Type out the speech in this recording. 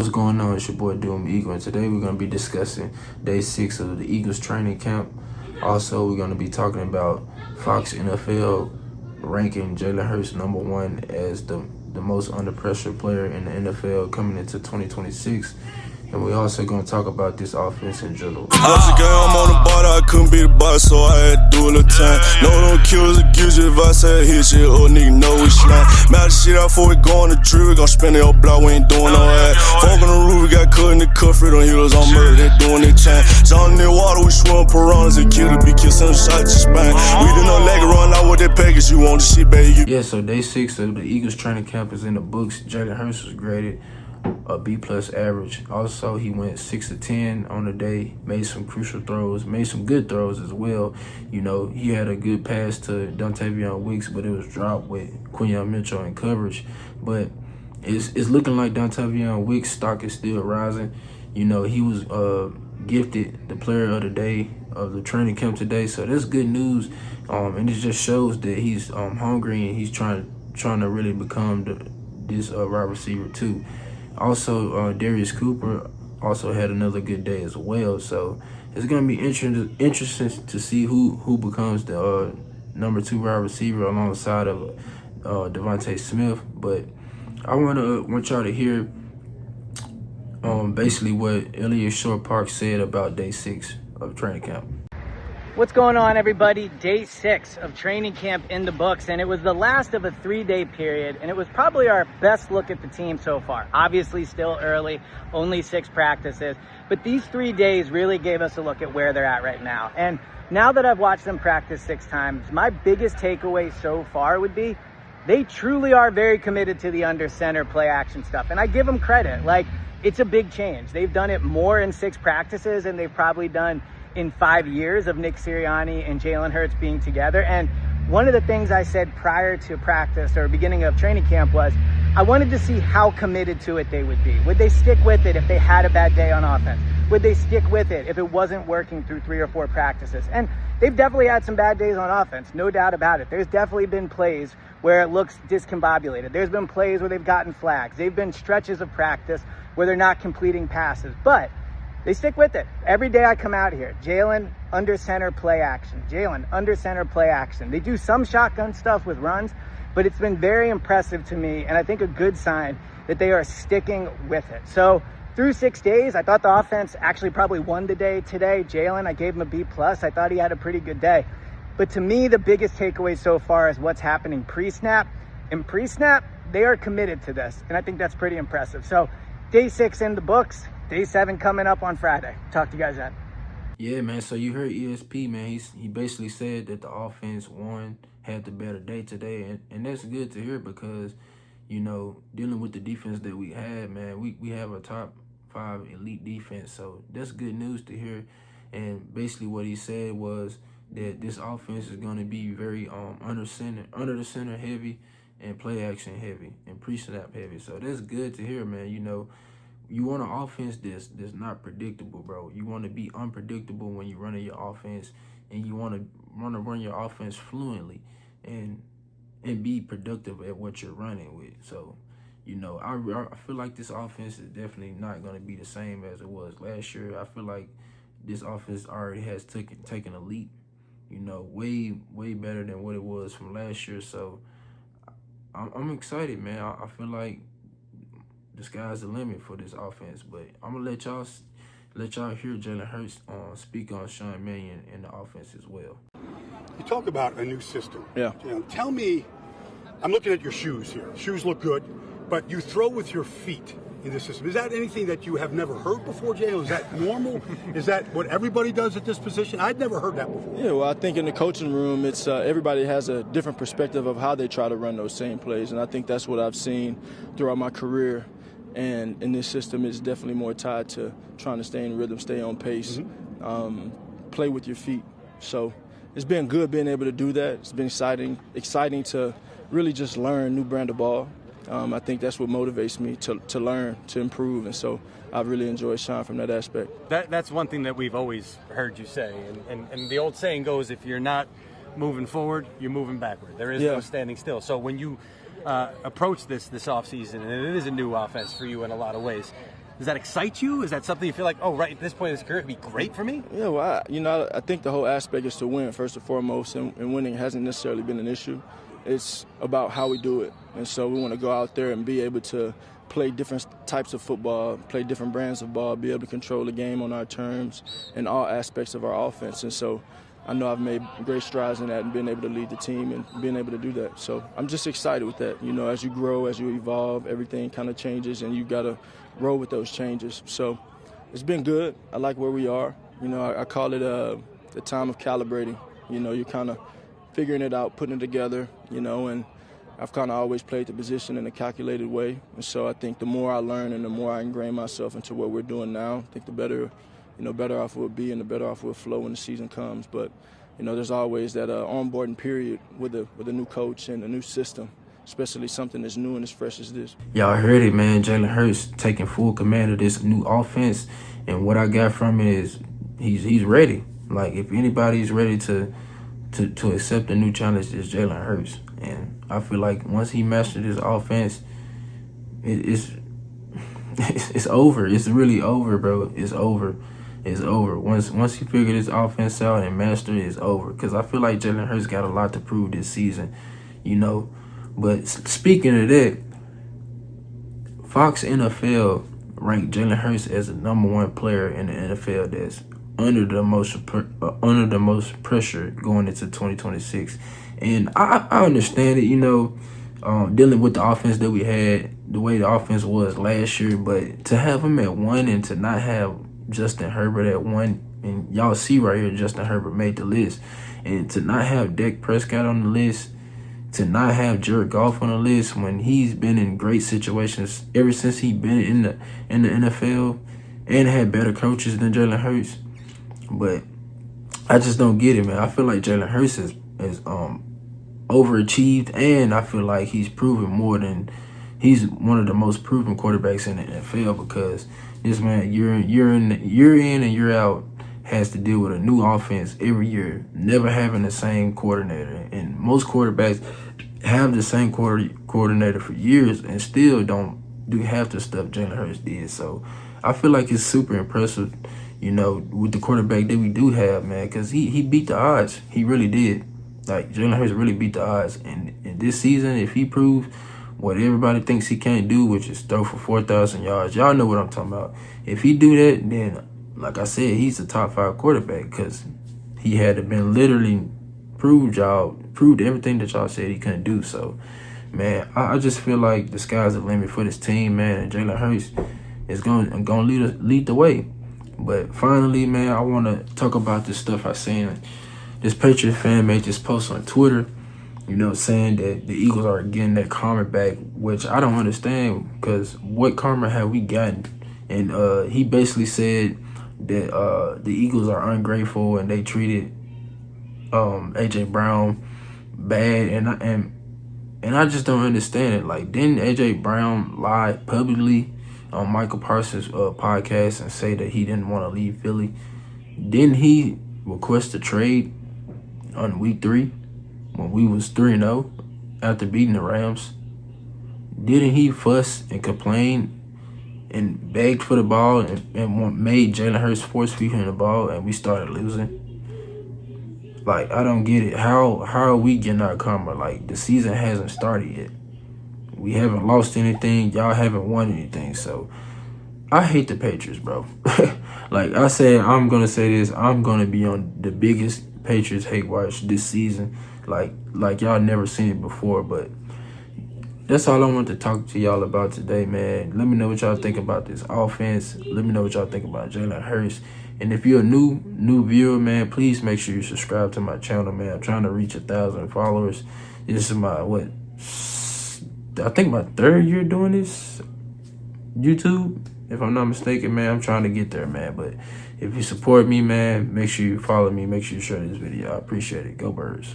What's going on? It's your boy Doom Eagle, and today we're going to be discussing day 6 of the Eagles training camp. Also, we're going to be talking about Fox NFL ranking Jalen Hurts #1 as the most under pressure player in the NFL coming into 2026. And we're also going to talk about this offense in general. Last game I'm on the bar, I couldn't be the boss, so I had to do a little time. No, don't kill us, accuse you if I say hit shit, old nigga know we slime. Mad shit out before we go on the trip, we gon' spend the whole block, we ain't doing no ad. Folk on the roof, we got cut in the cuff, rid on heels on murder, they doing their time. Zone in the water, we swim piranhas and kill to be kissing shots to Spain. We did no leg run out with that package, you want the shit, baby. Yeah, so day 6 of the Eagles training camp is in the books. Jalen Hurts was graded a B+ average. Also, he went 6 of 10 on the day, made some crucial throws, made some good throws as well. You know, he had a good pass to Wicks, but it was dropped with Quinyon Mitchell in coverage. But it's looking like Wicks' stock is still rising. You know, he was gifted the player of the day of the training camp today, so that's good news. And it just shows that he's hungry and he's trying to really become this wide receiver too. Also, Darius Cooper also had another good day as well. So it's going to be interesting to see who becomes the #2 wide receiver alongside of Devontae Smith. But I want y'all to hear basically what Elliot Short-Park said about day 6 of training camp. What's going on, everybody? Day 6 of training camp in the books, and it was the last of a 3-day period, and it was probably our best look at the team so far. Obviously still early, only 6 practices, but these 3 days really gave us a look at where they're at right now. And now that I've watched them practice 6 times, my biggest takeaway so far would be they truly are very committed to the under center play action stuff, and I give them credit. Like, it's a big change. They've done it more in 6 practices than they've probably done in 5 years of Nick Sirianni and Jalen Hurts being together. And one of the things I said prior to practice or beginning of training camp was I wanted to see how committed to it they would be. Would they stick with it if they had a bad day on offense? Would they stick with it if it wasn't working through 3 or 4 practices? And they've definitely had some bad days on offense, no doubt about it. There's definitely been plays where it looks discombobulated. There's been plays where they've gotten flags. They've been stretches of practice where they're not completing passes. But they stick with it. Every day I come out here, Jalen under center play action. Jalen under center play action. They do some shotgun stuff with runs, but it's been very impressive to me, and I think a good sign that they are sticking with it. So through 6 days, I thought the offense actually probably won the day today. Jalen, I gave him a B+. I thought he had a pretty good day. But to me, the biggest takeaway so far is what's happening pre-snap. In pre-snap, they are committed to this, and I think that's pretty impressive. So day 6 in the books. Day 7 coming up on Friday. Talk to you guys then. Yeah, man. So you heard ESP, man. He basically said that the offense had the better day today, and that's good to hear because, you know, dealing with the defense that we had, man, we have a top 5 elite defense, so that's good news to hear. And basically what he said was that this offense is going to be very under the center heavy and play action heavy and pre-snap heavy. So that's good to hear, man. You know, you want an offense that's not predictable, bro. You want to be unpredictable when you're running your offense, and you want to run your offense fluently and be productive at what you're running with. So, you know, I feel like this offense is definitely not going to be the same as it was last year. I feel like this offense already has taken a leap, you know, way better than what it was from last year. So I'm excited, man. I feel like the sky's the limit for this offense, but I'm gonna let y'all hear Jalen Hurts speak on Sean Mannion and the offense as well. You talk about a new system. Yeah. Tell me, I'm looking at your shoes here. Shoes look good, but you throw with your feet in this system. Is that anything that you have never heard before, Jalen? Is that normal? Is that what everybody does at this position? I'd never heard that before. Yeah, well, I think in the coaching room, it's everybody has a different perspective of how they try to run those same plays, and I think that's what I've seen throughout my career. And in this system, it's definitely more tied to trying to stay in rhythm, stay on pace, play with your feet. So it's been good being able to do that. It's been exciting to really just learn new brand of ball. I think that's what motivates me to learn, to improve, and so I've really enjoyed Sean from that aspect. That's one thing that we've always heard you say, and the old saying goes, if you're not moving forward, you're moving backward. There is no standing still. So when you approach this offseason, and it is a new offense for you in a lot of ways, Does that excite you? Is that something you feel like, oh, right at this point in his career, it could be great for me? Yeah, well, I think the whole aspect is to win first and foremost, and winning hasn't necessarily been an issue. It's about how we do it, and so we want to go out there and be able to play different types of football, play different brands of ball, be able to control the game on our terms in all aspects of our offense. And so I know I've made great strides in that and been able to lead the team and being able to do that. So I'm just excited with that. You know, as you grow, as you evolve, everything kind of changes, and you got to roll with those changes. So it's been good. I like where we are. You know, I call it the time of calibrating. You know, you're kind of figuring it out, putting it together, you know, and I've kind of always played the position in a calculated way. And so I think the more I learn and the more I ingrain myself into what we're doing now, I think the better, better off we'll be and the better off we'll flow when the season comes. But, you know, there's always that onboarding period with a new coach and a new system, especially something as new and as fresh as this. Y'all heard it, man. Jalen Hurts taking full command of this new offense. And what I got from it is he's ready. Like, if anybody's ready to accept a new challenge, it's Jalen Hurts. And I feel like once he mastered his offense, it's over. It's really over, bro. It's over. It's over. Once he figured his offense out and mastered it, it's over. Because I feel like Jalen Hurts got a lot to prove this season, you know. But speaking of that, Fox NFL ranked Jalen Hurts as the #1 player in the NFL that's under the most pressure going into 2026. And I understand it, you know, dealing with the offense that we had, the way the offense was last year. But to have him at 1 and to not have Justin Herbert at 1, and y'all see right here, Justin Herbert made the list. And to not have Dak Prescott on the list, to not have Jared Goff on the list when he's been in great situations ever since he been in the NFL and had better coaches than Jalen Hurts. But I just don't get it, man. I feel like Jalen Hurts is overachieved, and I feel like he's proven more than he's one of the most proven quarterbacks in the NFL, because this man year in and year out has to deal with a new offense every year, never having the same coordinator. And most quarterbacks have the same coordinator for years and still don't do half the stuff Jalen Hurts did. So I feel like it's super impressive, you know, with the quarterback that we do have, man, because he beat the odds. He really did. Like, Jalen Hurts really beat the odds. And in this season, if he proves what everybody thinks he can't do, which is throw for 4,000 yards, y'all know what I'm talking about. If he do that, then, like I said, he's a top 5 quarterback, because he had to been literally proved everything that y'all said he couldn't do. So, man, I just feel like the sky's the limit for this team, man, and Jalen Hurts is going to lead the way. But finally, man, I want to talk about this stuff I seen. This Patriot fan made this post on Twitter, you know, saying that the Eagles are getting that karma back, which I don't understand, because what karma have we gotten? And he basically said that the Eagles are ungrateful and they treated A.J. Brown bad, and I just don't understand it. Like, didn't A.J. Brown lie publicly on Michael Parsons' podcast and say that he didn't want to leave Philly? Didn't he request a trade on week 3 when we was 3-0 after beating the Rams? Didn't he fuss and complain and begged for the ball and made Jalen Hurts force feed him the ball and we started losing? Like, I don't get it. How are we getting our karma? Like, the season hasn't started yet. We haven't lost anything. Y'all haven't won anything. So I hate the Patriots, bro. Like I said, I'm going to say this. I'm going to be on the biggest Patriots hate watch this season. Like y'all never seen it before. But that's all I want to talk to y'all about today, man. Let me know what y'all think about this offense. Let me know what y'all think about Jalen Hurts. And if you're a new viewer, man, please make sure you subscribe to my channel, man. I'm trying to reach 1,000 followers. This is my, I think my 3rd year doing this YouTube, if I'm not mistaken, man. I'm trying to get there, man. But if you support me, man, make sure you follow me. Make sure you share this video. I appreciate it. Go Birds.